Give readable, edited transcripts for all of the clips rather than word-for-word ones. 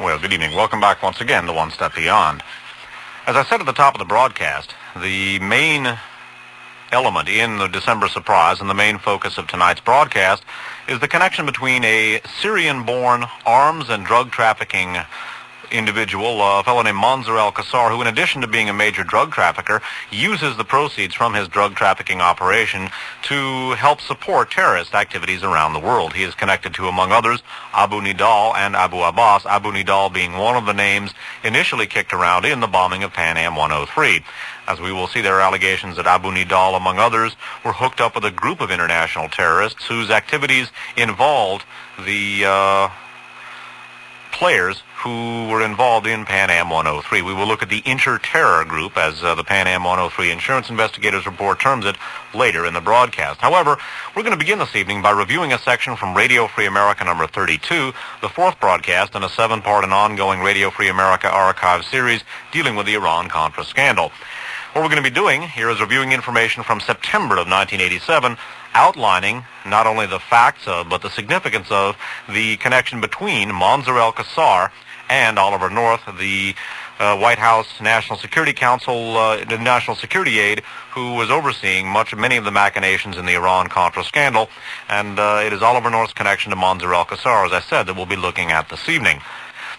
Well, good evening. Welcome back once again to One Step Beyond. As I said at the top of the broadcast, the main element in the December surprise and the main focus of tonight's broadcast is the connection between a Syrian-born arms and drug trafficking individual, a fellow named Mansour al-Qassar, who in addition to being a major drug trafficker, uses the proceeds from his drug trafficking operation to help support terrorist activities around the world. He is connected to, among others, Abu Nidal and Abu Abbas, Abu Nidal being one of the names initially kicked around in the bombing of PamAm 103. As we will see, there are allegations that Abu Nidal, among others, were hooked up with a group of international terrorists whose activities involved the players who were involved in PamAm 103. We will look at the inter-terror group, as the PamAm 103 Insurance Investigators Report terms it, later in the broadcast. However, we're going to begin this evening by reviewing a section from Radio Free America number 32, the fourth broadcast in a 7-part and ongoing Radio Free America archive series dealing with the Iran-Contra scandal. What we're going to be doing here is reviewing information from September of 1987, outlining not only the facts of, but the significance of the connection between Mansour al-Qassar and Oliver North, the White House National Security Council, National Security aide, who was overseeing many of the machinations in the Iran-Contra scandal. And it is Oliver North's connection to Mansour al-Qassar, as I said, that we'll be looking at this evening.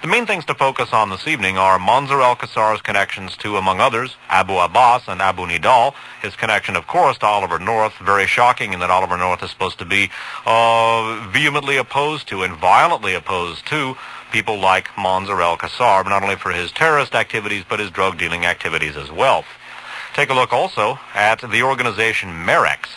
The main things to focus on this evening are Mansour al-Qassar's connections to, among others, Abu Abbas and Abu Nidal, his connection, of course, to Oliver North, very shocking in that Oliver North is supposed to be vehemently opposed to and violently opposed to people like Mansour al-Qassar, not only for his terrorist activities, but his drug-dealing activities as well. Take a look also at the organization Merex.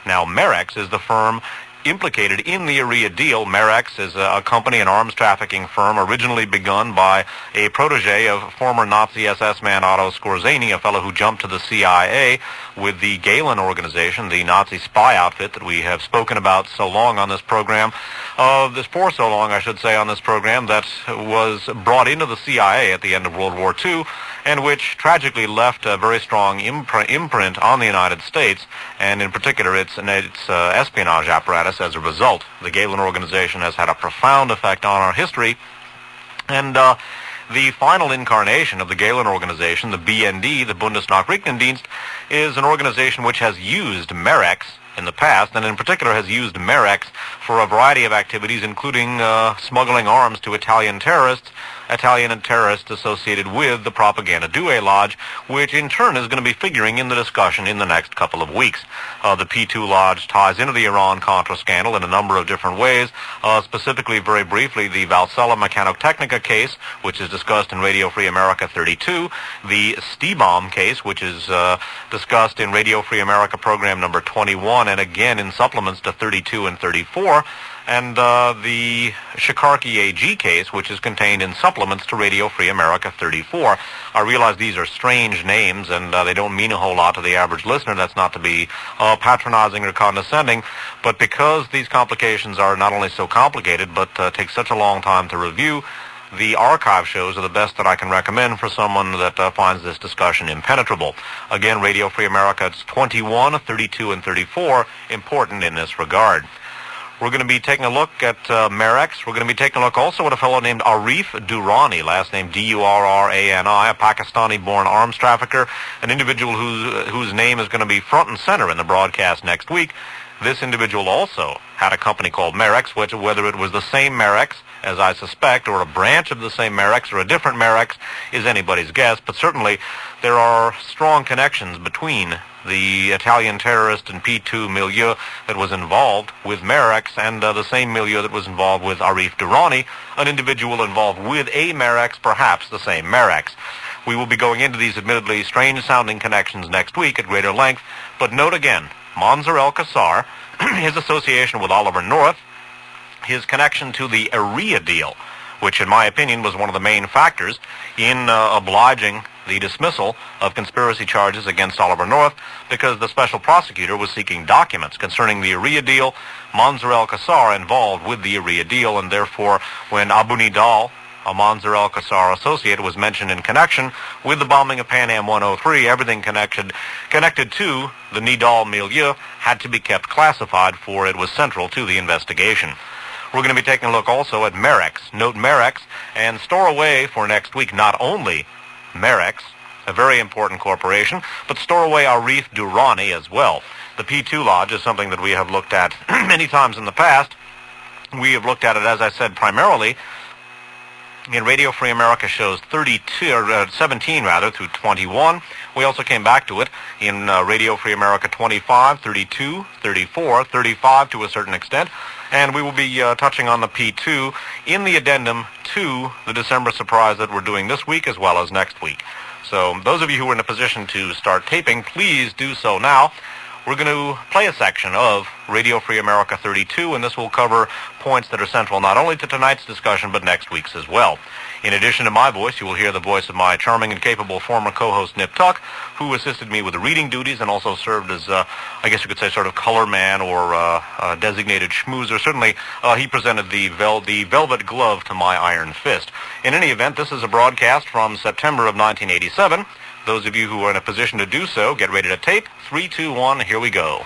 Now, Merex is the firm implicated in the Area deal. Merex is a company, an arms trafficking firm, originally begun by a protege of former Nazi SS man Otto Skorzeny, a fellow who jumped to the CIA with the Gehlen organization, the Nazi spy outfit that we have spoken about so long on this program, for so long, I should say, on this program, that was brought into the CIA at the end of World War II, and which tragically left a very strong imprint on the United States, and in particular its espionage apparatus as a result. The Gehlen organization has had a profound effect on our history, and the final incarnation of the Gehlen organization, the BND, the Bundesnachrichtendienst, is an organization which has used Merex in the past, and in particular has used Merex for a variety of activities, including smuggling arms to Italian and terrorists associated with the Propaganda Due Lodge, which in turn is going to be figuring in the discussion in the next couple of weeks. The P2 Lodge ties into the Iran-Contra scandal in a number of different ways, specifically, very briefly, the Valsella Mechanotechnica case, which is discussed in Radio Free America 32, the Stiebom case, which is discussed in Radio Free America program number 21, and again in supplements to 32 and 34, and the Shikarki AG case, which is contained in supplements to Radio Free America 34. I realize these are strange names, and they don't mean a whole lot to the average listener. That's not to be patronizing or condescending, but because these complications are not only so complicated, but take such a long time to review, the archive shows are the best that I can recommend for someone that finds this discussion impenetrable. Again, Radio Free America, it's 21, 32, and 34, important in this regard. We're going to be taking a look at Merex. We're going to be taking a look also at a fellow named Arif Durrani, last name Durrani, a Pakistani-born arms trafficker, an individual whose name is going to be front and center in the broadcast next week. This individual also had a company called Merex, which, whether it was the same Merex, as I suspect, or a branch of the same Merex or a different Merex, is anybody's guess, but certainly there are strong connections between the Italian terrorist and P2 milieu that was involved with Merex and the same milieu that was involved with Arif Durrani, an individual involved with a Merex, perhaps the same Merex. We will be going into these admittedly strange-sounding connections next week at greater length, but note again, Mansour al-Qassar, his association with Oliver North, his connection to the Area deal, which in my opinion was one of the main factors in obliging the dismissal of conspiracy charges against Oliver North, because the special prosecutor was seeking documents concerning the Area deal. Mansour al-Qassar involved with the Area deal, and therefore when Abu Nidal, a Mansour al-Qassar associate, was mentioned in connection with the bombing of PamAm 103, everything connected to the Nidal milieu had to be kept classified, for it was central to the investigation. We're going to be taking a look also at Merex. Note Merex, and store away for next week not only Merex, a very important corporation, but store away Arif Durrani as well. The P2 Lodge is something that we have looked at many times in the past. We have looked at it, as I said, primarily in Radio Free America shows 17 through 21. We also came back to it in Radio Free America 25, 32, 34, 35 to a certain extent. And we will be touching on the P2 in the addendum to the December surprise that we're doing this week as well as next week. So those of you who are in a position to start taping, please do so now. We're going to play a section of Radio Free America 32, and this will cover points that are central not only to tonight's discussion, but next week's as well. In addition to my voice, you will hear the voice of my charming and capable former co-host, Nip Tuck, who assisted me with the reading duties and also served as, I guess you could say, sort of color man or designated schmoozer. Certainly, he presented the velvet glove to my iron fist. In any event, this is a broadcast from September of 1987. Those of you who are in a position to do so, get ready to tape. 3, 2, 1, here we go.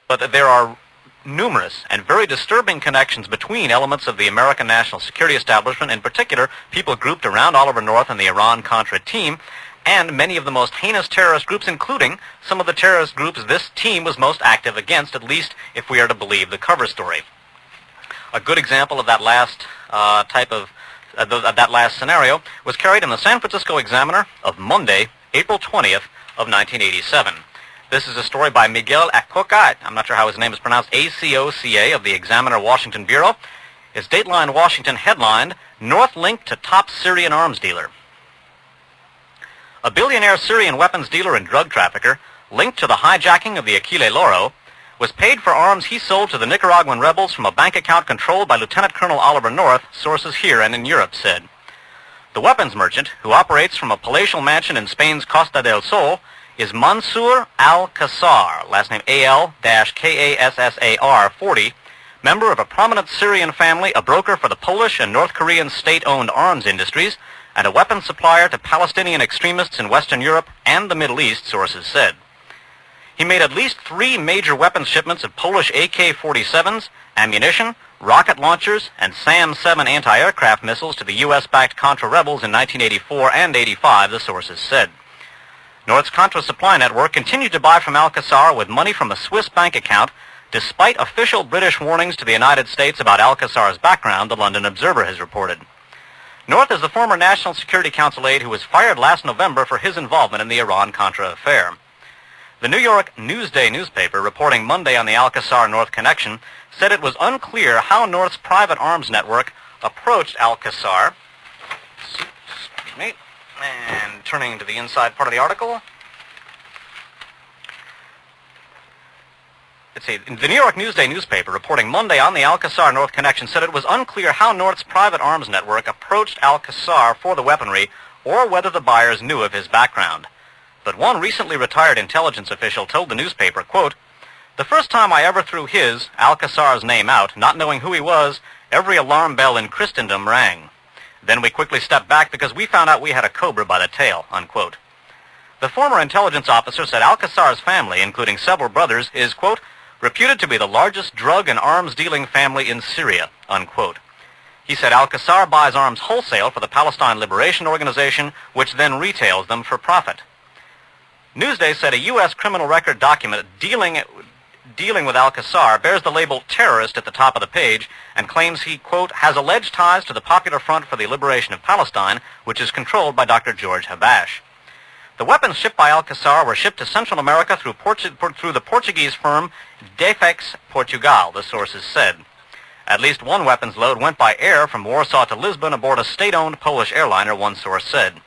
But there are numerous and very disturbing connections between elements of the American national security establishment, in particular people grouped around Oliver North and the Iran-Contra team, and many of the most heinous terrorist groups, including some of the terrorist groups this team was most active against, at least if we are to believe the cover story. A good example of that last that last scenario was carried in the San Francisco Examiner of Monday, April 20th of 1987. This is a story by Miguel Acoca, I'm not sure how his name is pronounced, ACOCA of the Examiner Washington Bureau. It's Dateline Washington headlined, North linked to top Syrian arms dealer. A billionaire Syrian weapons dealer and drug trafficker linked to the hijacking of the Aquile Loro was paid for arms he sold to the Nicaraguan rebels from a bank account controlled by Lieutenant Colonel Oliver North, sources here and in Europe said. The weapons merchant, who operates from a palatial mansion in Spain's Costa del Sol, is Mansour al-Qassar, last name Al-Kassar 40, member of a prominent Syrian family, a broker for the Polish and North Korean state-owned arms industries, and a weapons supplier to Palestinian extremists in Western Europe and the Middle East, sources said. He made at least 3 major weapons shipments of Polish AK-47s, ammunition, rocket launchers, and SAM-7 anti-aircraft missiles to the U.S.-backed Contra rebels in 1984 and 85, the sources said. North's Contra supply network continued to buy from Al-Qassar with money from a Swiss bank account, despite official British warnings to the United States about Al-Qassar's background, the London Observer has reported. North is the former National Security Council aide who was fired last November for his involvement in the Iran-Contra affair. The New York Newsday newspaper, reporting Monday on the Al-Qassar-North connection, said it was unclear how North's private arms network approached Al-Qassar. Excuse me. And turning to the inside part of the article. Let's see. The New York Newsday newspaper, reporting Monday on the Al-Qassar-North connection, said it was unclear how North's private arms network approached Al-Qassar for the weaponry or whether the buyers knew of his background. But one recently retired intelligence official told the newspaper, quote, "The first time I ever threw his, Al-Qassar's name out, not knowing who he was, every alarm bell in Christendom rang. Then we quickly stepped back because we found out we had a cobra by the tail," unquote. The former intelligence officer said Al-Qassar's family, including several brothers, is, quote, "reputed to be the largest drug and arms dealing family in Syria," unquote. He said Al-Qassar buys arms wholesale for the Palestine Liberation Organization, which then retails them for profit. Newsday said a U.S. criminal record document dealing with Al-Qassar bears the label terrorist at the top of the page and claims he, quote, "has alleged ties to the Popular Front for the Liberation of Palestine, which is controlled by Dr. George Habash." The weapons shipped by Al-Qassar were shipped to Central America through the Portuguese firm Defex Portugal, the sources said. At least one weapons load went by air from Warsaw to Lisbon aboard a state-owned Polish airliner, one source said.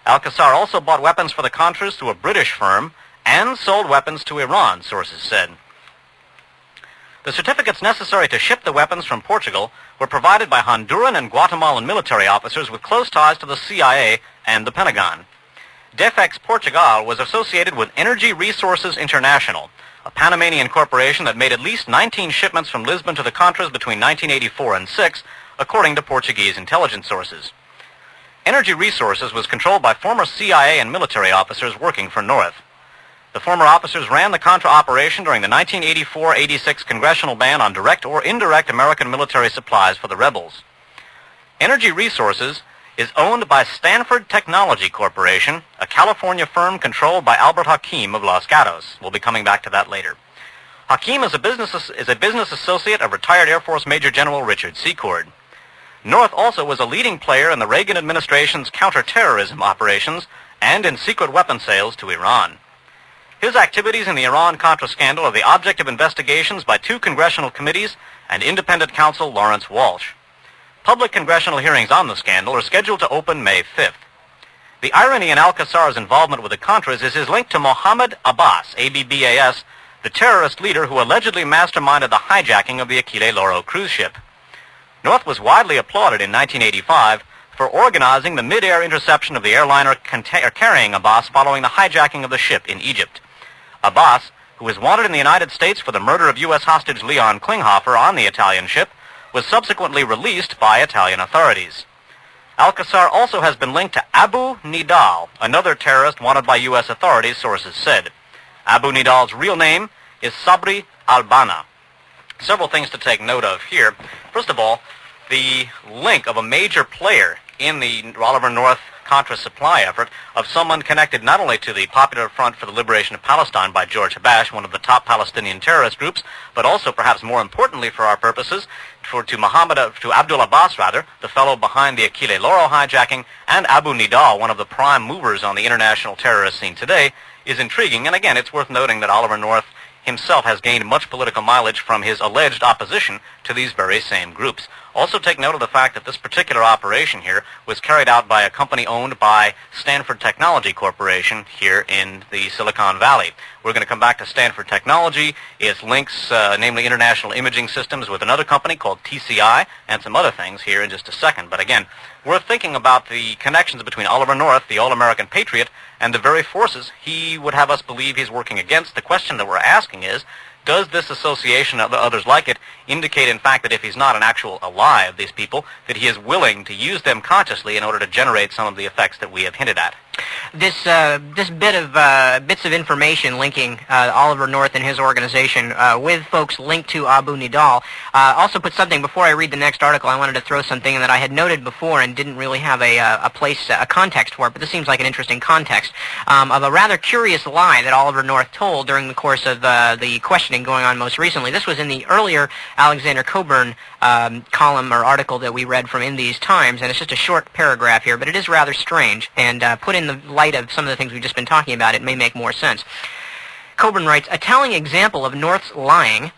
Al-Qassar also bought weapons for the Contras through a British firm and sold weapons to Iran, sources said. The certificates necessary to ship the weapons from Portugal were provided by Honduran and Guatemalan military officers with close ties to the CIA and the Pentagon. Defex Portugal was associated with Energy Resources International, a Panamanian corporation that made at least 19 shipments from Lisbon to the Contras between 1984 and 6, according to Portuguese intelligence sources. Energy Resources was controlled by former CIA and military officers working for North. The former officers ran the Contra operation during the 1984-86 congressional ban on direct or indirect American military supplies for the rebels. Energy Resources is owned by Stanford Technology Corporation, a California firm controlled by Albert Hakim of Los Gatos. We'll be coming back to that later. Hakim is a business associate of retired Air Force Major General Richard Secord. North also was a leading player in the Reagan administration's counterterrorism operations and in secret weapon sales to Iran. His activities in the Iran-Contra scandal are the object of investigations by 2 congressional committees and independent counsel Lawrence Walsh. Public congressional hearings on the scandal are scheduled to open May 5th. The irony in Alcazar's involvement with the Contras is his link to Mohammed Abbas, A-B-B-A-S, the terrorist leader who allegedly masterminded the hijacking of the Achille Lauro cruise ship. North was widely applauded in 1985 for organizing the mid-air interception of the airliner carrying Abbas following the hijacking of the ship in Egypt. Abbas, who is wanted in the United States for the murder of U.S. hostage Leon Klinghoffer on the Italian ship, was subsequently released by Italian authorities. Alcazar also has been linked to Abu Nidal, another terrorist wanted by U.S. authorities, sources said. Abu Nidal's real name is Sabri Albana. Several things to take note of here. First of all, the link of a major player in the Oliver North Contra supply effort of someone connected not only to the Popular Front for the Liberation of Palestine by George Habash, one of the top Palestinian terrorist groups, but also perhaps more importantly for our purposes, to Abdul Abbas, the fellow behind the Achille Lauro hijacking, and Abu Nidal, one of the prime movers on the international terrorist scene today, is intriguing. And again, it's worth noting that Oliver North himself has gained much political mileage from his alleged opposition to these very same groups. Also take note of the fact that this particular operation here was carried out by a company owned by Stanford Technology Corporation here in the Silicon Valley. We're going to come back to Stanford Technology, its links, namely International Imaging Systems, with another company called TCI, and some other things here in just a second. But again, worth thinking about the connections between Oliver North, the All-American Patriot, and the very forces he would have us believe he's working against. The question that we're asking is, does this association of others like it indicate, in fact, that if he's not an actual ally of these people, that he is willing to use them consciously in order to generate some of the effects that we have hinted at? This bits of information linking Oliver North and his organization with folks linked to Abu Nidal also put something, before I read the next article, I wanted to throw something that I had noted before and didn't really have a context for it, but this seems like an interesting context, of a rather curious lie that Oliver North told during the course of the questioning going on most recently. This was in the earlier Alexander Coburn column or article that we read from In These Times, and it's just a short paragraph here, but it is rather strange, and put in the light of some of the things we've just been talking about, it may make more sense. Coburn writes, a telling example of North's lying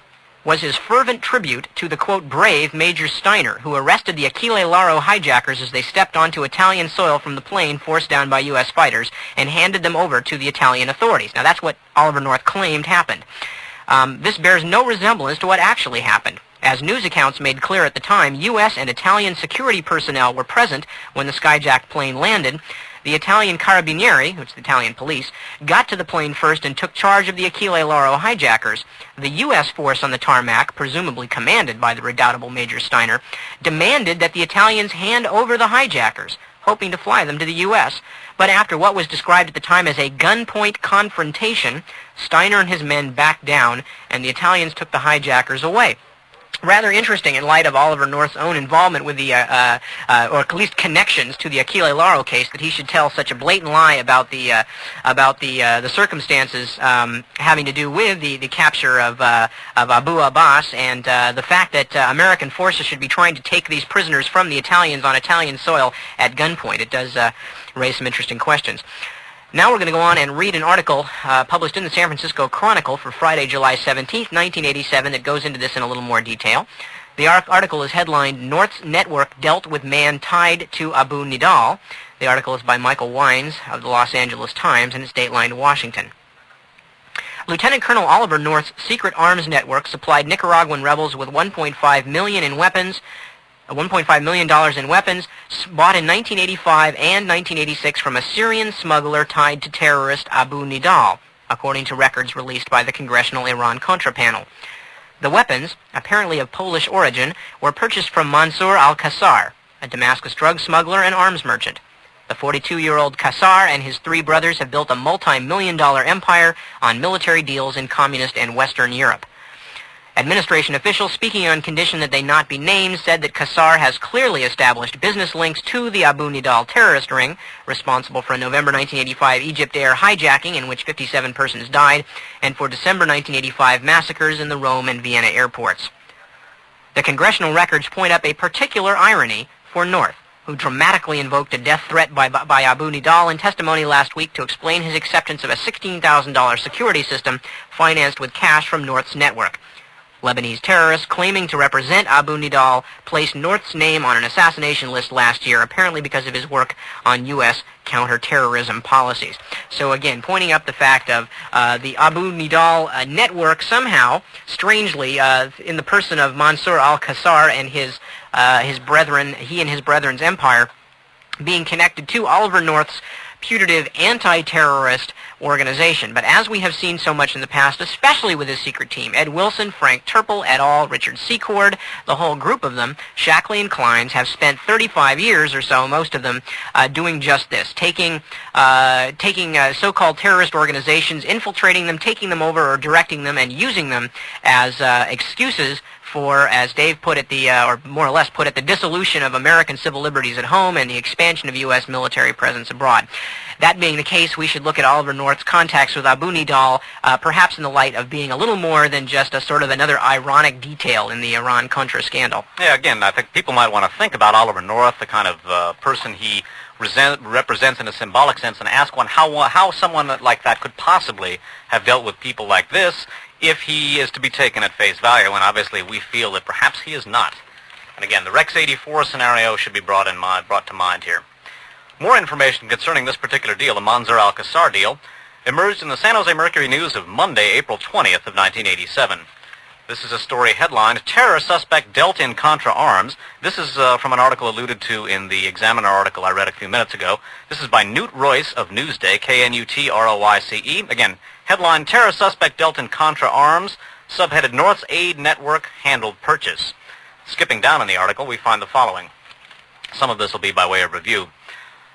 was his fervent tribute to the, quote, brave Major Steiner, who arrested the Achille Lauro hijackers as they stepped onto Italian soil from the plane forced down by U.S. fighters and handed them over to the Italian authorities. Now, that's what Oliver North claimed happened. This bears no resemblance to what actually happened. As news accounts made clear at the time, U.S. and Italian security personnel were present when the skyjacked plane landed. The Italian Carabinieri, which is the Italian police, got to the plane first and took charge of the Achille Lauro hijackers. The U.S. force on the tarmac, presumably commanded by the redoubtable Major Steiner, demanded that the Italians hand over the hijackers, hoping to fly them to the U.S. But after what was described at the time as a gunpoint confrontation, Steiner and his men backed down, and the Italians took the hijackers away. Rather interesting in light of Oliver North's own involvement with the, or at least connections to the Achille Lauro case, that he should tell such a blatant lie about the circumstances having to do with the capture of Abu Abbas and the fact that American forces should be trying to take these prisoners from the Italians on Italian soil at gunpoint. It does raise some interesting questions. Now we're going to go on and read an article published in the San Francisco Chronicle for Friday, July 17th, 1987, that goes into this in a little more detail. The article is headlined, North's Network Dealt with Man Tied to Abu Nidal. The article is by Michael Wines of the Los Angeles Times, and it's datelined Washington. Lieutenant Colonel Oliver North's secret arms network supplied Nicaraguan rebels with $1.5 million in weapons, $1.5 million in weapons bought in 1985 and 1986 from a Syrian smuggler tied to terrorist Abu Nidal, according to records released by the Congressional Iran-Contra panel. The weapons, apparently of Polish origin, were purchased from Mansour al-Qassar, a Damascus drug smuggler and arms merchant. The 42-year-old Kassar and his three brothers have built a multi-million-dollar empire on military deals in communist and Western Europe. Administration officials, speaking on condition that they not be named, said that Kassar has clearly established business links to the Abu Nidal terrorist ring, responsible for a November 1985 Egypt Air hijacking in which 57 persons died, and for December 1985 massacres in the Rome and Vienna airports. The congressional records point up a particular irony for North, who dramatically invoked a death threat by Abu Nidal in testimony last week to explain his acceptance of a $16,000 security system financed with cash from North's network. Lebanese terrorists claiming to represent Abu Nidal placed North's name on an assassination list last year, apparently because of his work on U.S. counterterrorism policies. So again, pointing up the fact of the Abu Nidal network somehow, strangely, in the person of Mansour al-Kassar and his brethren, he and his brethren's empire, being connected to Oliver North's putative anti-terrorist organization. But as we have seen so much in the past, especially with his secret team, Ed Wilson, Frank Turple et al., Richard Secord, the whole group of them, Shackley and Kleins, have spent 35 years or so, most of them, doing just this, taking so-called terrorist organizations, infiltrating them, taking them over or directing them, and using them as excuses for, as Dave put it, or more or less put it, the dissolution of American civil liberties at home and the expansion of U.S. military presence abroad. That being the case, we should look at Oliver North's contacts with Abu Nidal, perhaps in the light of being a little more than just a sort of another ironic detail in the Iran-Contra scandal. Yeah, again, I think people might want to think about Oliver North, the kind of person he represents in a symbolic sense, and ask one how someone like that could possibly have dealt with people like this, if he is to be taken at face value, and obviously we feel that perhaps he is not. And again, the Rex 84 scenario should be brought to mind here. More information concerning this particular deal, the Mansour al-Kassar deal, emerged in the San Jose Mercury News of Monday, April 20th of 1987. This is a story headlined, Terror Suspect Dealt in Contra Arms. This is from an article alluded to in the Examiner article I read a few minutes ago. This is by Newt Royce of Newsday, K-N-U-T-R-O-Y-C-E. Again, headline, Terror Suspect Dealt in Contra Arms, subheaded North's Aid Network Handled Purchase. Skipping down in the article, we find the following. Some of this will be by way of review.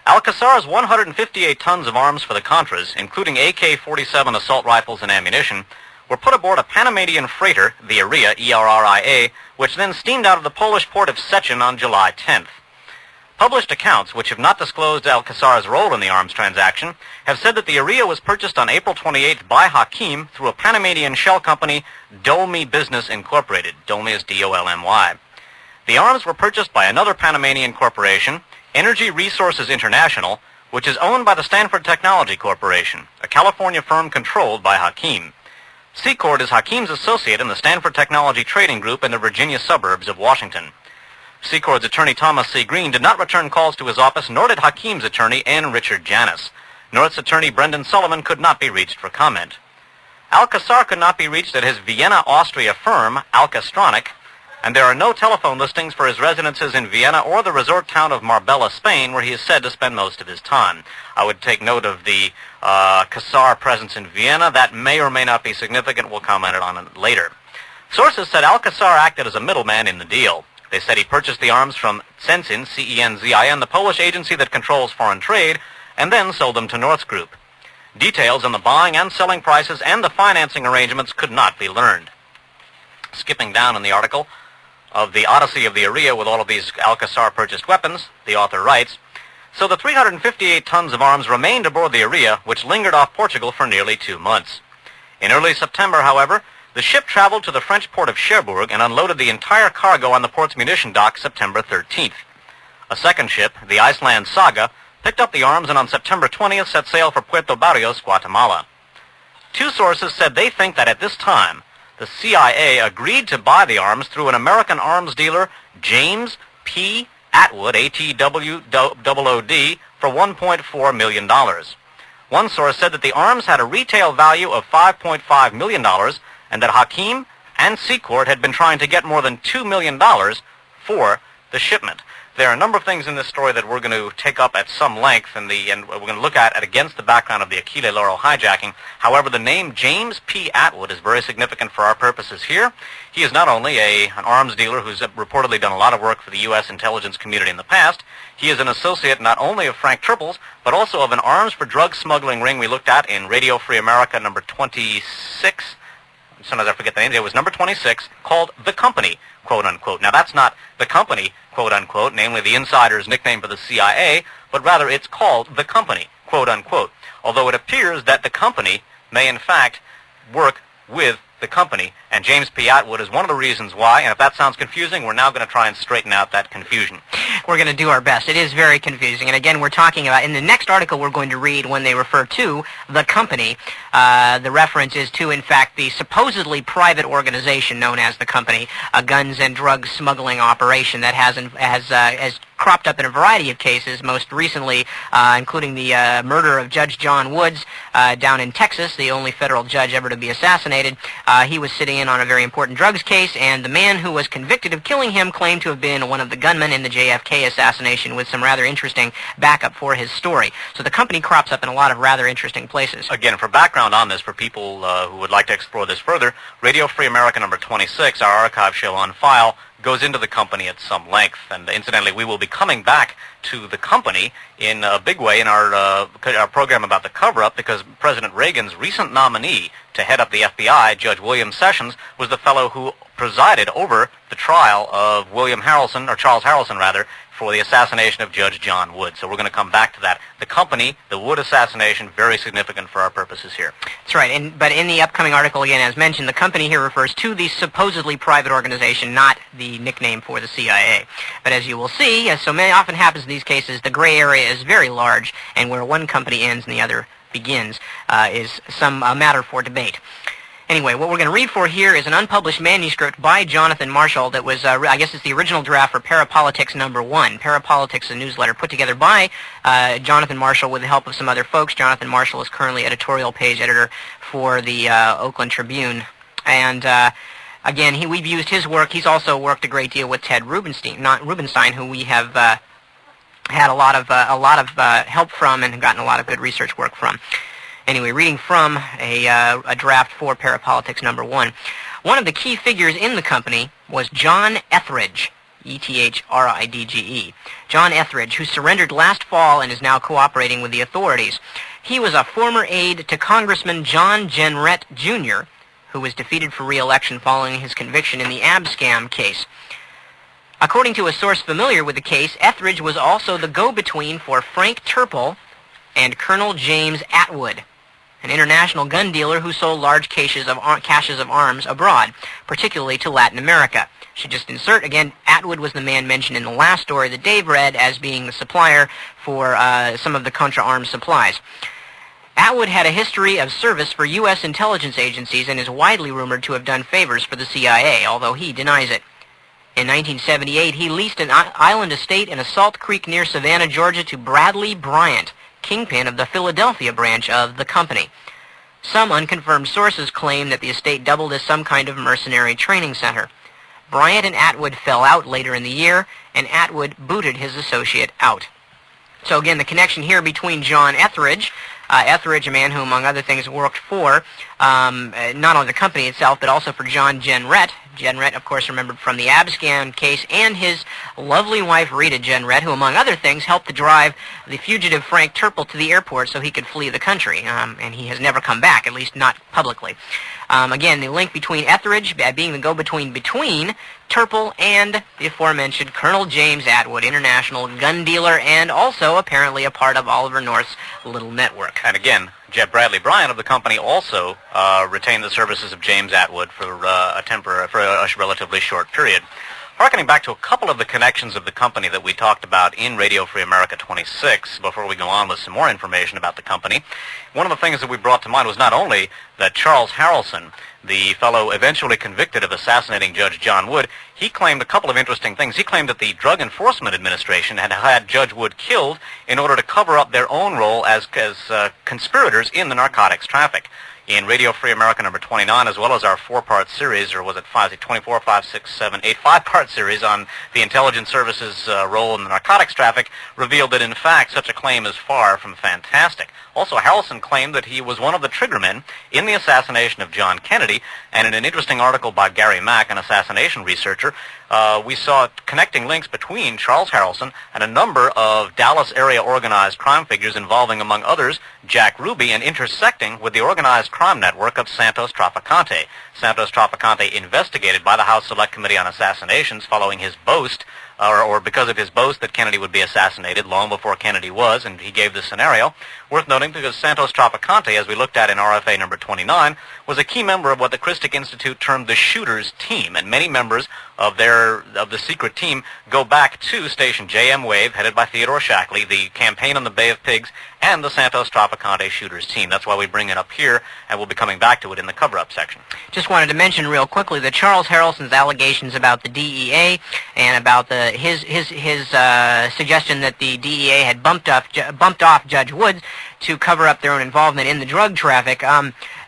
Al-Kassar's 158 tons of arms for the Contras, including AK-47 assault rifles and ammunition, were put aboard a Panamanian freighter, the Iria, E-R-R-I-A, which then steamed out of the Polish port of Szczecin on July 10th. Published accounts, which have not disclosed Al-Kassar's role in the arms transaction, have said that the Iria was purchased on April 28th by Hakim through a Panamanian shell company, Dolmy Business Incorporated. Dolmy is D-O-L-M-Y. The arms were purchased by another Panamanian corporation, Energy Resources International, which is owned by the Stanford Technology Corporation, a California firm controlled by Hakim. Secord is Hakim's associate in the Stanford Technology Trading Group in the Virginia suburbs of Washington. Secord's attorney Thomas C. Green did not return calls to his office, nor did Hakim's attorney N. Richard Janis. North's attorney Brendan Sullivan could not be reached for comment. Al-Kassar could not be reached at his Vienna, Austria firm, Alcastronic, and there are no telephone listings for his residences in Vienna or the resort town of Marbella, Spain, where he is said to spend most of his time. I would take note of the Kassar presence in Vienna. That may or may not be significant. We'll comment on it later. Sources said Al-Kassar acted as a middleman in the deal. They said he purchased the arms from Cenzin, C-E-N-Z-I-N, the Polish agency that controls foreign trade, and then sold them to North's Group. Details on the buying and selling prices and the financing arrangements could not be learned. Skipping down in the article of the Odyssey of the Iria with all of these Al-Kassar purchased weapons, the author writes, so the 358 tons of arms remained aboard the Iria, which lingered off Portugal for nearly 2 months. In early September, however, the ship traveled to the French port of Cherbourg and unloaded the entire cargo on the port's munition dock September 13th. A second ship, the Iceland Saga, picked up the arms and on September 20th set sail for Puerto Barrios, Guatemala. Two sources said they think that at this time, the CIA agreed to buy the arms through an American arms dealer, James P. Atwood, A-T-W-O-O-D, for $1.4 million. One source said that the arms had a retail value of $5.5 million and that Hakim and Secord had been trying to get more than $2 million for the shipment. There are a number of things in this story that we're going to take up at some length, and we're going to look at against the background of the Achille Lauro hijacking. However, the name James P. Atwood is very significant for our purposes here. He is not only an arms dealer who's reportedly done a lot of work for the U.S. intelligence community in the past, he is an associate not only of Frank Triple's, but also of an arms for drug smuggling ring we looked at in Radio Free America number 26. Sometimes I forget the name. It was number 26, called The Company, quote-unquote. Now, that's not The Company, quote-unquote, namely the insider's nickname for the CIA, but rather it's called The Company, quote-unquote, although it appears that the company may, in fact, work with the company, and James P. Atwood is one of the reasons why, and if that sounds confusing, we're now going to try and straighten out that confusion. We're going to do our best. It is very confusing, and again, we're talking about, in the next article we're going to read, when they refer to the company, the reference is to, in fact, the supposedly private organization known as the company, a guns and drug smuggling operation that has cropped up in a variety of cases, most recently including the murder of Judge John Woods down in Texas, the only federal judge ever to be assassinated. He was sitting in on a very important drugs case, and the man who was convicted of killing him claimed to have been one of the gunmen in the JFK assassination, with some rather interesting backup for his story. So the company crops up in a lot of rather interesting places. Again, for background on this, for people who would like to explore this further, Radio Free America number 26, our archive show on file, goes into the company at some length. And incidentally, we will be coming back to the company in a big way in our program about the cover-up, because President Reagan's recent nominee to head up the FBI, Judge William Sessions, was the fellow who presided over the trial of Charles Harrelson, rather, for the assassination of Judge John Wood. So we're going to come back to that. The company, the Wood assassination, very significant for our purposes here. That's right. But in the upcoming article, again, as mentioned, the company here refers to the supposedly private organization, not the nickname for the CIA. But as you will see, as so many often happens in these cases, the gray area is very large, and where one company ends and the other begins is some matter for debate. Anyway, what we're going to read for here is an unpublished manuscript by Jonathan Marshall that was, I guess it's the original draft for Parapolitics number 1. Parapolitics, a newsletter put together by Jonathan Marshall with the help of some other folks. Jonathan Marshall is currently editorial page editor for the Oakland Tribune. And again, we've used his work. He's also worked a great deal with Ted Rubenstein, who we have had a lot of help from and gotten a lot of good research work from. Anyway, reading from a draft for Parapolitics number 1. One of the key figures in the company was John Etheridge, E-T-H-R-I-D-G-E. John Etheridge, who surrendered last fall and is now cooperating with the authorities. He was a former aide to Congressman John Jenrette, Jr., who was defeated for re-election following his conviction in the Abscam case. According to a source familiar with the case, Etheridge was also the go-between for Frank Turple and Colonel James Atwood, an international gun dealer who sold large caches of arms abroad, particularly to Latin America. Should just insert, again, Atwood was the man mentioned in the last story that Dave read as being the supplier for some of the Contra arms supplies. Atwood had a history of service for U.S. intelligence agencies and is widely rumored to have done favors for the CIA, although he denies it. In 1978, he leased an island estate in a Salt Creek near Savannah, Georgia, to Bradley Bryant, kingpin of the Philadelphia branch of the company. Some unconfirmed sources claim that the estate doubled as some kind of mercenary training center. Bryant and Atwood fell out later in the year, and Atwood booted his associate out. So again, the connection here between John Etheridge, a man who, among other things, worked for not only the company itself, but also for John Jenrette. Jenrette, of course, remembered from the Abscam case, and his lovely wife, Rita Jenrette, who, among other things, helped to drive the fugitive Frank Turple to the airport so he could flee the country. And he has never come back, at least not publicly. Again, the link between Etheridge being the go-between between Turple and the aforementioned Colonel James Atwood, international gun dealer, and also apparently a part of Oliver North's little network. And again, Jeb Bradley Bryant of the company also retained the services of James Atwood for a relatively short period. Harkening back to a couple of the connections of the company that we talked about in Radio Free America 26, before we go on with some more information about the company, one of the things that we brought to mind was not only that Charles Harrelson, the fellow eventually convicted of assassinating Judge John Wood, he claimed a couple of interesting things. He claimed that the Drug Enforcement Administration had had Judge Wood killed in order to cover up their own role as conspirators in the narcotics traffic. in Radio Free America number 29, as well as our 4-part series, or was it 5, 24, 5, 6, 7, 8, 5-part series on the intelligence services role in the narcotics traffic, revealed that, in fact, such a claim is far from fantastic. Also, Harrelson claimed that he was one of the triggermen in the assassination of John Kennedy, and in an interesting article by Gary Mack, an assassination researcher, we saw connecting links between Charles Harrelson and a number of Dallas area organized crime figures involving, among others, Jack Ruby, and intersecting with the organized crime network of Santos Trafficante. Santos Trafficante, investigated by the House Select Committee on Assassinations following his boast, or because of his boast that Kennedy would be assassinated long before Kennedy was, and he gave this scenario. Worth noting because Santos Trafficante, as we looked at in RFA number 29, was a key member of what the Christic Institute termed the Shooters Team, and many members of the secret team go back to Station JM Wave, headed by Theodore Shackley, the Campaign on the Bay of Pigs, and the Santos Trafficante Shooters Team. That's why we bring it up here, and we'll be coming back to it in the cover-up section. Just wanted to mention real quickly that Charles Harrelson's allegations about the DEA and about his suggestion that the DEA had bumped off Judge Woods to cover up their own involvement in the drug traffic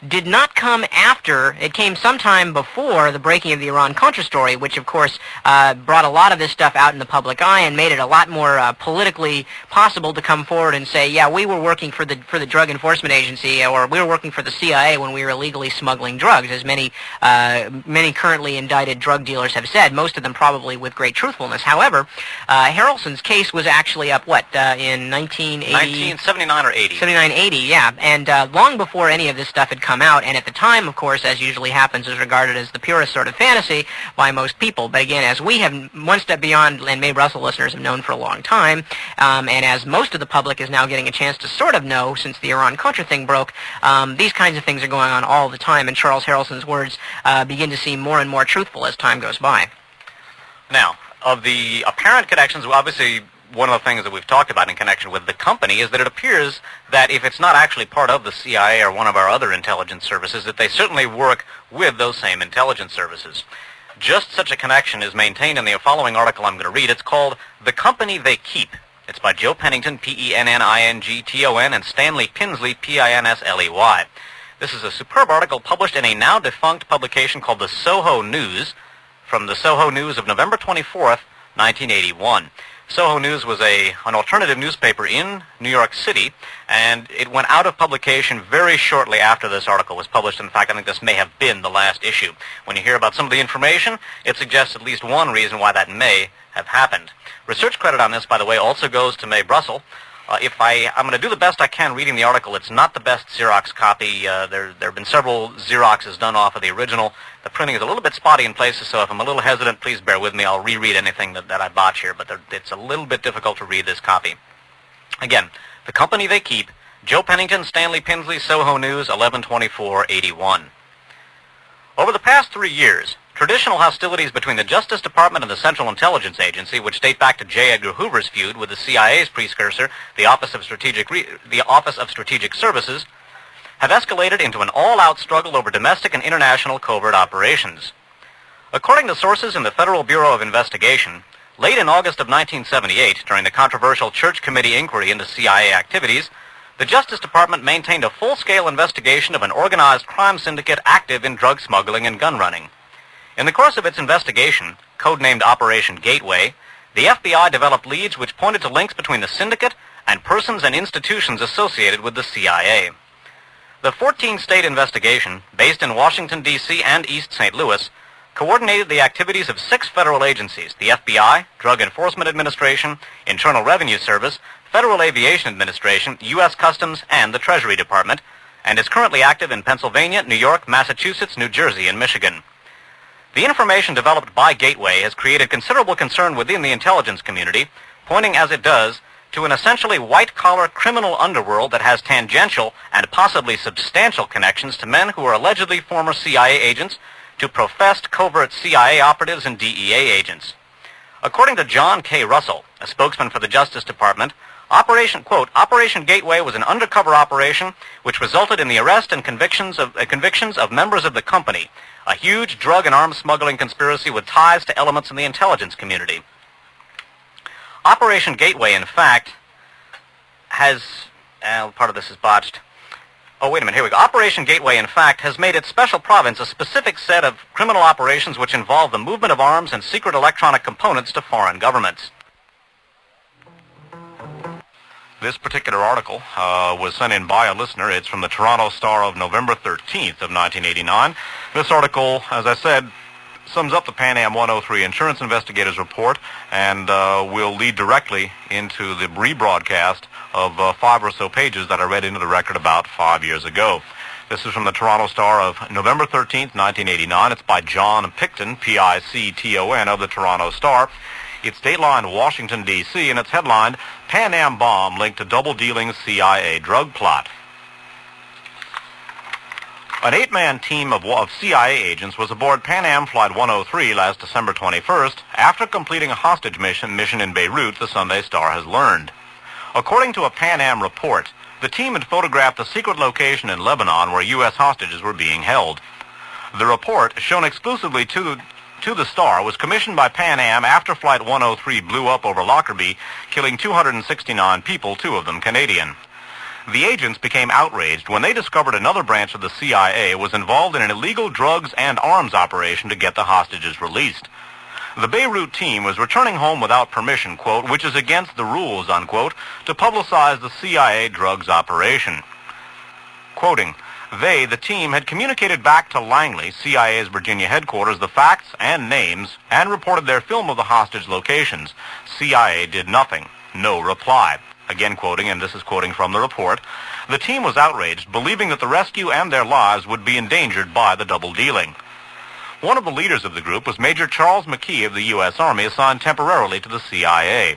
did not come after. It came sometime before the breaking of the Iran-Contra story, which, of course, brought a lot of this stuff out in the public eye and made it a lot more politically possible to come forward and say, yeah, we were working for the Drug Enforcement Agency, or we were working for the CIA when we were illegally smuggling drugs, as many currently indicted drug dealers have said, most of them probably with great truthfulness. However, Harrelson's case was actually up, in 1979 or 80? 79, 80, yeah, and long before any of this stuff had come out, and at the time, of course, as usually happens, is regarded as the purest sort of fantasy by most people. But again, as we have one step beyond, and Mae Russell listeners have known for a long time, and as most of the public is now getting a chance to sort of know since the Iran-Contra thing broke, these kinds of things are going on all the time, and Charles Harrelson's words begin to seem more and more truthful as time goes by. Now, of the apparent connections, obviously, one of the things that we've talked about in connection with the company is that it appears that if it's not actually part of the CIA or one of our other intelligence services, that they certainly work with those same intelligence services. Just such a connection is maintained in the following article I'm going to read. It's called The Company They Keep. It's by Joe Pennington, Pennington, and Stanley Pinsley, Pinsley. This is a superb article published in a now-defunct publication called the Soho News, from the Soho News of November 24th, 1981. Soho News was an alternative newspaper in New York City, and it went out of publication very shortly after this article was published. In fact, I think this may have been the last issue. When you hear about some of the information, it suggests at least one reason why that may have happened. Research credit on this, by the way, also goes to Mae Russell. I'm going to do the best I can reading the article. It's not the best Xerox copy. There have been several Xeroxes done off of the original. The printing is a little bit spotty in places, so if I'm a little hesitant, please bear with me. I'll reread anything that I botch here, but it's a little bit difficult to read this copy. Again, The Company They Keep, Joe Pennington, Stanley Pinsley, Soho News, 11/24/81. Over the past 3 years, traditional hostilities between the Justice Department and the Central Intelligence Agency, which date back to J. Edgar Hoover's feud with the CIA's precursor, the Office of Strategic Services, have escalated into an all-out struggle over domestic and international covert operations. According to sources in the Federal Bureau of Investigation, late in August of 1978, during the controversial Church Committee inquiry into CIA activities, the Justice Department maintained a full-scale investigation of an organized crime syndicate active in drug smuggling and gun running. In the course of its investigation, codenamed Operation Gateway, the FBI developed leads which pointed to links between the syndicate and persons and institutions associated with the CIA. The 14-state investigation, based in Washington, D.C. and East St. Louis, coordinated the activities of 6 federal agencies: the FBI, Drug Enforcement Administration, Internal Revenue Service, Federal Aviation Administration, U.S. Customs, and the Treasury Department, and is currently active in Pennsylvania, New York, Massachusetts, New Jersey, and Michigan. The information developed by Gateway has created considerable concern within the intelligence community, pointing as it does to an essentially white-collar criminal underworld that has tangential and possibly substantial connections to men who are allegedly former CIA agents, to professed covert CIA operatives and DEA agents. According to John K. Russell, a spokesman for the Justice Department, Operation Gateway was an undercover operation which resulted in the arrest and convictions of members of the company, a huge drug and arms smuggling conspiracy with ties to elements in the intelligence community. Operation Gateway, in fact, has, part of this is botched, Oh, wait a minute, here we go. Operation Gateway, in fact, has made its special province a specific set of criminal operations which involve the movement of arms and secret electronic components to foreign governments. This particular article was sent in by a listener. It's from the Toronto Star of November 13th of 1989. This article, as I said, sums up the PamAm 103 Insurance Investigators Report and will lead directly into the rebroadcast of 5 or so pages that I read into the record about 5 years ago. This is from the Toronto Star of November 13th, 1989. It's by John Picton, P-I-C-T-O-N, of the Toronto Star. It's datelined Washington, D.C., and it's headlined, PamAm Bomb Linked to Double-Dealing CIA Drug Plot. An 8-man team of CIA agents was aboard PamAm Flight 103 last December 21st after completing a hostage mission in Beirut, the Sunday Star has learned. According to a PamAm report, the team had photographed the secret location in Lebanon where U.S. hostages were being held. The report, shown exclusively to the Star, was commissioned by PamAm after Flight 103 blew up over Lockerbie, killing 269 people, 2 of them Canadian. The agents became outraged when they discovered another branch of the CIA was involved in an illegal drugs and arms operation to get the hostages released. The Beirut team was returning home without permission, quote, which is against the rules, unquote, to publicize the CIA drugs operation. Quoting, the team, had communicated back to Langley, CIA's Virginia headquarters, the facts and names and reported their film of the hostage locations. CIA did nothing. No reply. Again quoting, and this is quoting from the report, the team was outraged, believing that the rescue and their lives would be endangered by the double dealing. One of the leaders of the group was Major Charles McKee of the U.S. Army, assigned temporarily to the CIA.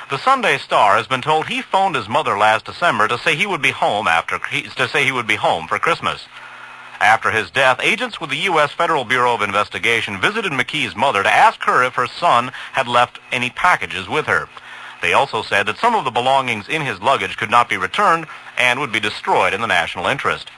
The Sunday Star has been told he phoned his mother last December to say he would be home for Christmas. After his death, agents with the U.S. Federal Bureau of Investigation visited McKee's mother to ask her if her son had left any packages with her. They also said that some of the belongings in his luggage could not be returned and would be destroyed in the national interest.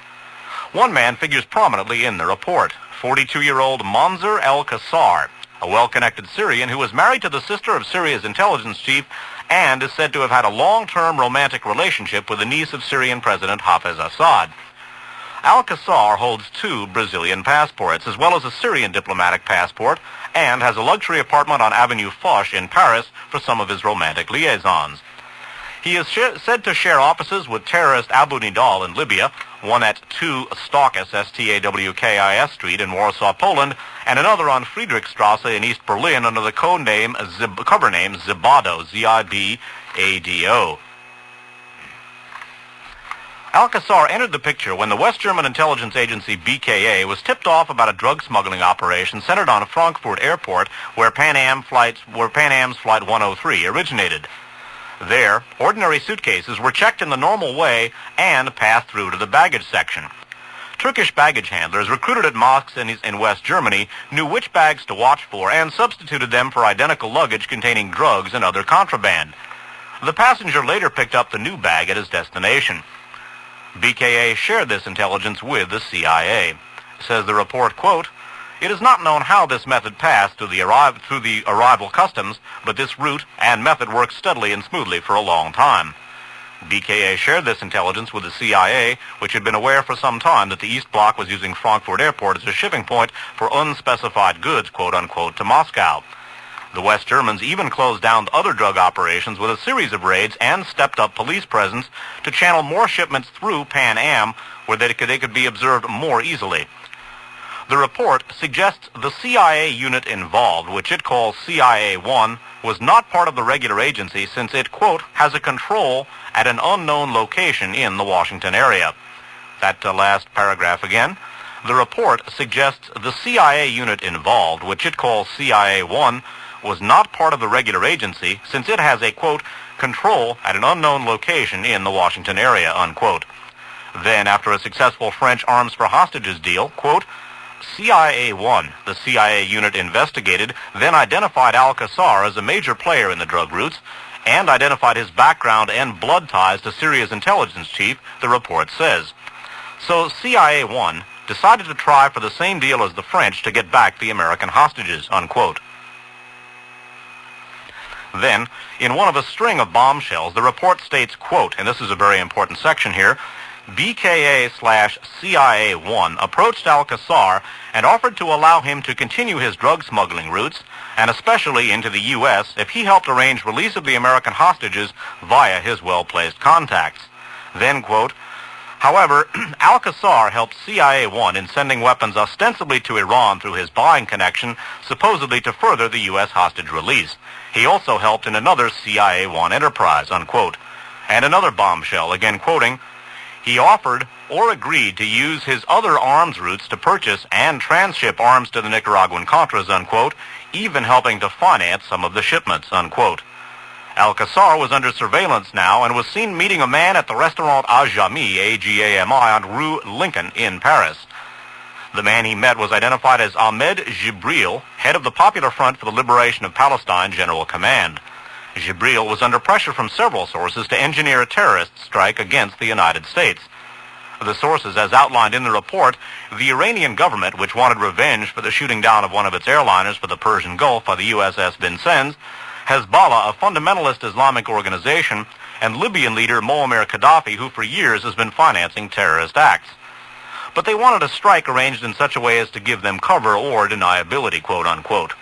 One man figures prominently in the report, 42-year-old Mansour al-Qassar, a well-connected Syrian who was married to the sister of Syria's intelligence chief and is said to have had a long-term romantic relationship with the niece of Syrian President Hafez Assad. Al-Qassar holds 2 Brazilian passports, as well as a Syrian diplomatic passport, and has a luxury apartment on Avenue Foch in Paris for some of his romantic liaisons. He is said to share offices with terrorist Abu Nidal in Libya, one at 2 Stawkis, S-T-A-W-K-I-S Street in Warsaw, Poland, and another on Friedrichstrasse in East Berlin under the cover name Zibado, Z-I-B-A-D-O. Al-Qassar entered the picture when the West German intelligence agency BKA was tipped off about a drug smuggling operation centered on Frankfurt Airport where PamAm's Flight 103 originated. There, ordinary suitcases were checked in the normal way and passed through to the baggage section. Turkish baggage handlers recruited at mosques in West Germany knew which bags to watch for and substituted them for identical luggage containing drugs and other contraband. The passenger later picked up the new bag at his destination. BKA shared this intelligence with the CIA. Says the report, quote, it is not known how this method passed through the arrival customs, but this route and method worked steadily and smoothly for a long time. BKA shared this intelligence with the CIA, which had been aware for some time that the East Bloc was using Frankfurt Airport as a shipping point for unspecified goods, quote-unquote, to Moscow. The West Germans even closed down other drug operations with a series of raids and stepped up police presence to channel more shipments through PamAm where they could be observed more easily. The report suggests the CIA unit involved, which it calls CIA-1, was not part of the regular agency since it, quote, has a control at an unknown location in the Washington area. That last paragraph again. The report suggests the CIA unit involved, which it calls CIA-1, was not part of the regular agency since it has a, quote, control at an unknown location in the Washington area, unquote. Then, after a successful French arms for hostages deal, quote, CIA-1, the CIA unit investigated, then identified Al-Qassar as a major player in the drug routes and identified his background and blood ties to Syria's intelligence chief, the report says. So CIA-1 decided to try for the same deal as the French to get back the American hostages, unquote. Then, in one of a string of bombshells, the report states, quote, and this is a very important section here, BKA/CIA-1 approached Alcazar and offered to allow him to continue his drug smuggling routes, and especially into the U.S., if he helped arrange release of the American hostages via his well-placed contacts. Then, quote, however, Alcazar helped CIA-1 in sending weapons ostensibly to Iran through his buying connection, supposedly to further the U.S. hostage release. He also helped in another CIA-1 enterprise, unquote. And another bombshell, again quoting, he offered or agreed to use his other arms routes to purchase and transship arms to the Nicaraguan Contras, unquote, even helping to finance some of the shipments, unquote. Alcazar was under surveillance now and was seen meeting a man at the restaurant Ajami, A-G-A-M-I, on Rue Lincoln in Paris. The man he met was identified as Ahmed Jibril, head of the Popular Front for the Liberation of Palestine General Command. Jibril was under pressure from several sources to engineer a terrorist strike against the United States. The sources, as outlined in the report, the Iranian government, which wanted revenge for the shooting down of one of its airliners for the Persian Gulf by the USS Vincennes, Hezbollah, a fundamentalist Islamic organization, and Libyan leader Muammar Gaddafi, who for years has been financing terrorist acts. But they wanted a strike arranged in such a way as to give them cover or deniability, quote-unquote.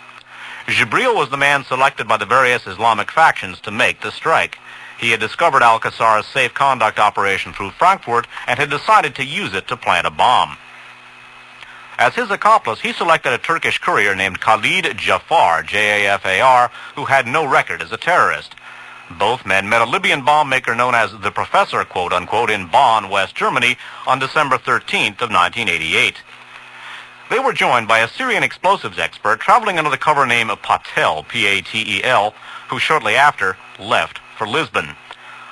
Jibril was the man selected by the various Islamic factions to make the strike. He had discovered Alcazar's safe conduct operation through Frankfurt and had decided to use it to plant a bomb. As his accomplice, he selected a Turkish courier named Khalid Jafar, J-A-F-A-R, who had no record as a terrorist. Both men met a Libyan bomb maker known as the Professor, quote-unquote, in Bonn, West Germany, on December 13th of 1988. They were joined by a Syrian explosives expert traveling under the cover name of Patel, P-A-T-E-L, who shortly after left for Lisbon.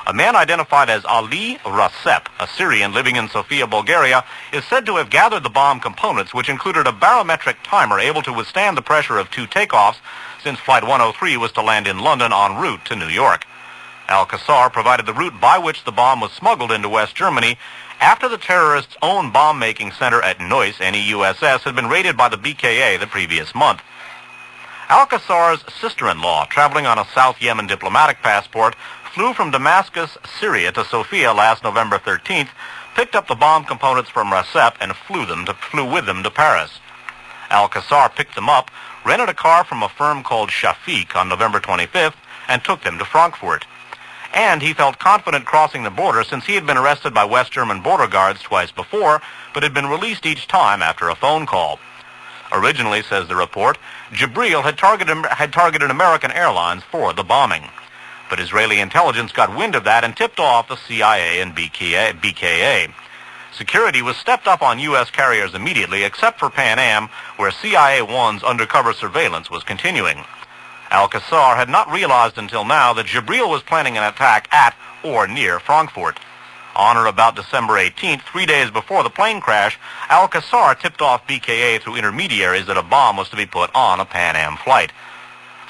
A man identified as Ali Rasep, a Syrian living in Sofia, Bulgaria, is said to have gathered the bomb components, which included a barometric timer able to withstand the pressure of 2 takeoffs, since Flight 103 was to land in London en route to New York. Alcazar provided the route by which the bomb was smuggled into West Germany after the terrorists' own bomb-making center at Neuss, N-E-U-S-S, had been raided by the BKA the previous month. Alcazar's sister-in-law, traveling on a South Yemen diplomatic passport, flew from Damascus, Syria to Sofia last November 13th, picked up the bomb components from Rasep, and flew with them to Paris. Alcazar picked them up, rented a car from a firm called Shafiq on November 25th, and took them to Frankfurt. And he felt confident crossing the border since he had been arrested by West German border guards twice before, but had been released each time after a phone call. Originally, says the report, Jibril had targeted American Airlines for the bombing. But Israeli intelligence got wind of that and tipped off the CIA and BKA. Security was stepped up on U.S. carriers immediately, except for PamAm, where CIA-1's undercover surveillance was continuing. Alcazar had not realized until now that Jibril was planning an attack at or near Frankfurt. On or about December 18th, 3 days before the plane crash, Alcazar tipped off BKA through intermediaries that a bomb was to be put on a PamAm flight.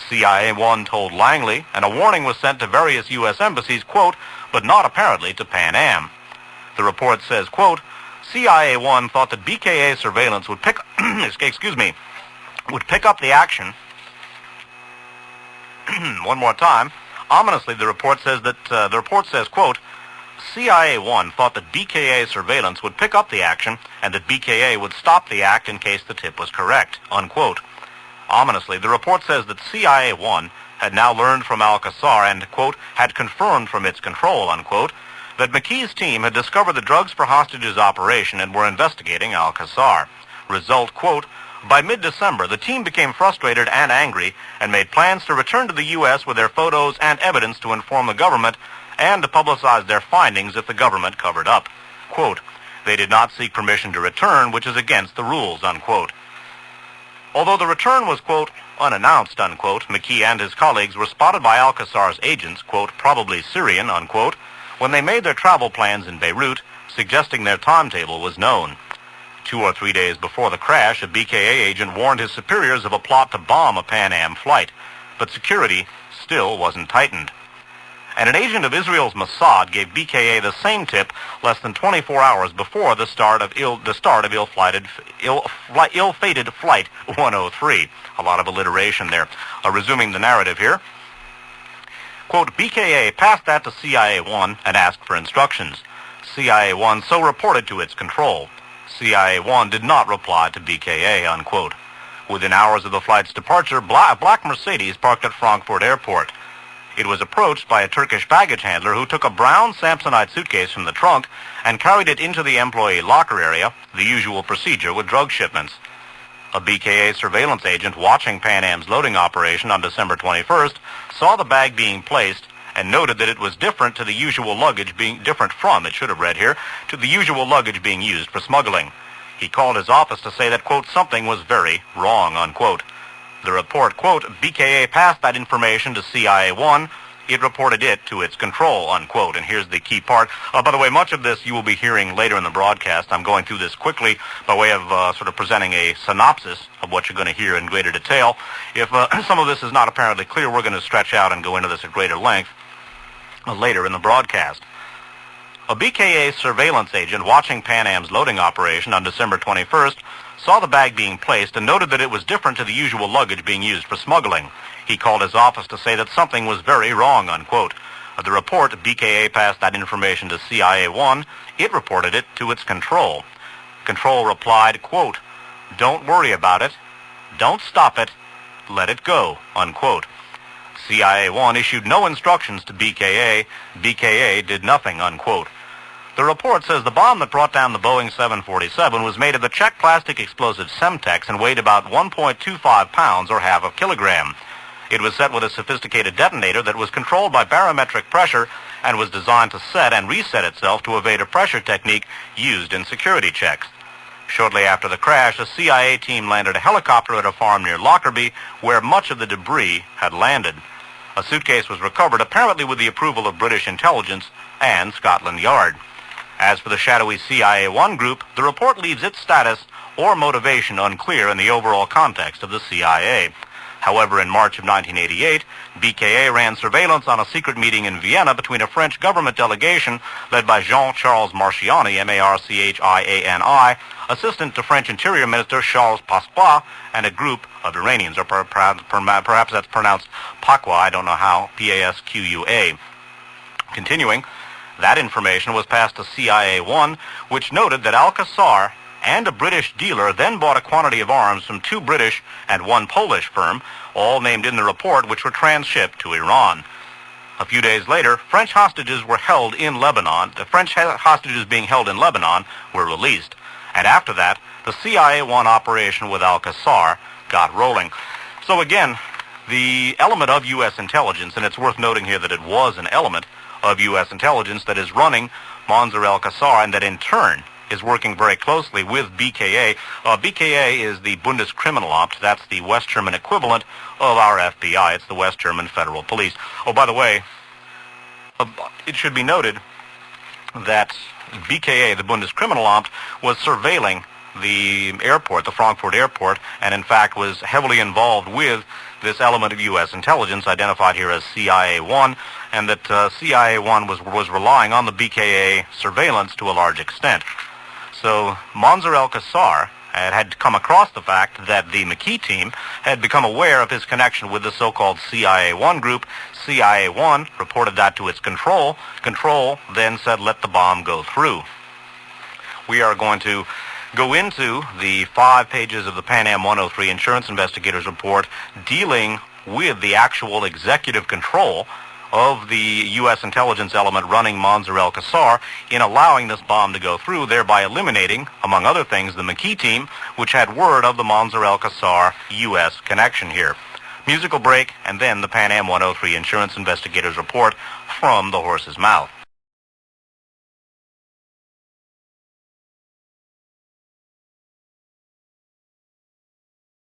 CIA-1 told Langley, and a warning was sent to various U.S. embassies, quote, but not apparently to PamAm. The report says, quote, CIA-1 thought that BKA surveillance would pick up the action. One more time. Ominously, the report says, quote, CIA-1 thought that BKA surveillance would pick up the action and that BKA would stop the act in case the tip was correct, unquote. Ominously, the report says that CIA-1 had now learned from Alcazar and, quote, had confirmed from its control, unquote, that McKee's team had discovered the drugs for hostages operation and were investigating Alcazar. Result, quote, by mid-December, the team became frustrated and angry and made plans to return to the U.S. with their photos and evidence to inform the government and to publicize their findings if the government covered up. Quote, they did not seek permission to return, which is against the rules, unquote. Although the return was, quote, unannounced, unquote, McKee and his colleagues were spotted by Alcazar's agents, quote, probably Syrian, unquote, when they made their travel plans in Beirut, suggesting their timetable was known. 2 or 3 days before the crash, a BKA agent warned his superiors of a plot to bomb a PamAm flight, but security still wasn't tightened. And an agent of Israel's Mossad gave BKA the same tip less than 24 hours before the start of ill-fated Flight 103. A lot of alliteration there. Resuming the narrative here. Quote, BKA passed that to CIA-1 and asked for instructions. CIA-1 so reported to its control. CIA-1 did not reply to BKA, unquote. Within hours of the flight's departure, a black Mercedes parked at Frankfurt Airport. It was approached by a Turkish baggage handler who took a brown Samsonite suitcase from the trunk and carried it into the employee locker area, the usual procedure with drug shipments. A BKA surveillance agent watching PamAm's loading operation on December 21st saw the bag being placed and noted that it was different from, it should have read here, to the usual luggage being used for smuggling. He called his office to say that, quote, something was very wrong, unquote. The report, quote, BKA passed that information to CIA-1. It reported it to its control, unquote. And here's the key part. By the way, much of this you will be hearing later in the broadcast. I'm going through this quickly by way of sort of presenting a synopsis of what you're going to hear in greater detail. If some of this is not apparently clear, we're going to stretch out and go into this at greater length later in the broadcast. A BKA surveillance agent watching PamAm's loading operation on December 21st saw the bag being placed and noted that it was different to the usual luggage being used for smuggling. He called his office to say that something was very wrong, unquote. The report, BKA passed that information to CIA-1. It reported it to its control. Control replied, quote, don't worry about it. Don't stop it. Let it go, unquote. CIA-1 issued no instructions to BKA. BKA did nothing, unquote. The report says the bomb that brought down the Boeing 747 was made of the Czech plastic explosive Semtex and weighed about 1.25 pounds or half a kilogram. It was set with a sophisticated detonator that was controlled by barometric pressure and was designed to set and reset itself to evade a pressure technique used in security checks. Shortly after the crash, a CIA team landed a helicopter at a farm near Lockerbie where much of the debris had landed. A suitcase was recovered, apparently with the approval of British intelligence and Scotland Yard. As for the shadowy CIA-1 group, the report leaves its status or motivation unclear in the overall context of the CIA. However, in March of 1988, BKA ran surveillance on a secret meeting in Vienna between a French government delegation led by Jean-Charles Marchiani, M-A-R-C-H-I-A-N-I, assistant to French Interior Minister Charles Pasqua, and a group of Iranians, or perhaps that's pronounced Pakwa, I don't know how, P-A-S-Q-U-A. Continuing, that information was passed to CIA-1, which noted that Alcazar and a British dealer then bought a quantity of arms from two British and one Polish firm, all named in the report, which were transshipped to Iran. A few days later, French hostages were held in Lebanon. The French hostages being held in Lebanon were released. And after that, the CIA-1 operation with Alcazar got rolling. So again, the element of U.S. intelligence, and it's worth noting here that it was an element of U.S. intelligence that is running Mansour al-Qassar and that in turn is working very closely with BKA. BKA is the Bundeskriminalamt. That's the West German equivalent of our FBI. It's the West German Federal Police. Oh, by the way, it should be noted that BKA, the Bundeskriminalamt, was surveilling the airport, the Frankfurt Airport, and in fact was heavily involved with this element of U.S. intelligence identified here as CIA-1, and that CIA-1 was relying on the BKA surveillance to a large extent. So Mansour al-Qassar had come across the fact that the McKee team had become aware of his connection with the so-called CIA-1 group. CIA-1 reported that to its control. Control then said, let the bomb go through. We are going to go into the 5 pages of the PamAm 103 Insurance Investigators Report dealing with the actual executive control of the U.S. intelligence element running Mansour al-Qassar in allowing this bomb to go through, thereby eliminating, among other things, the McKee team, which had word of the Mansour al-Qassar U.S. connection here. Musical break, and then the PamAm 103 Insurance Investigators Report from the horse's mouth.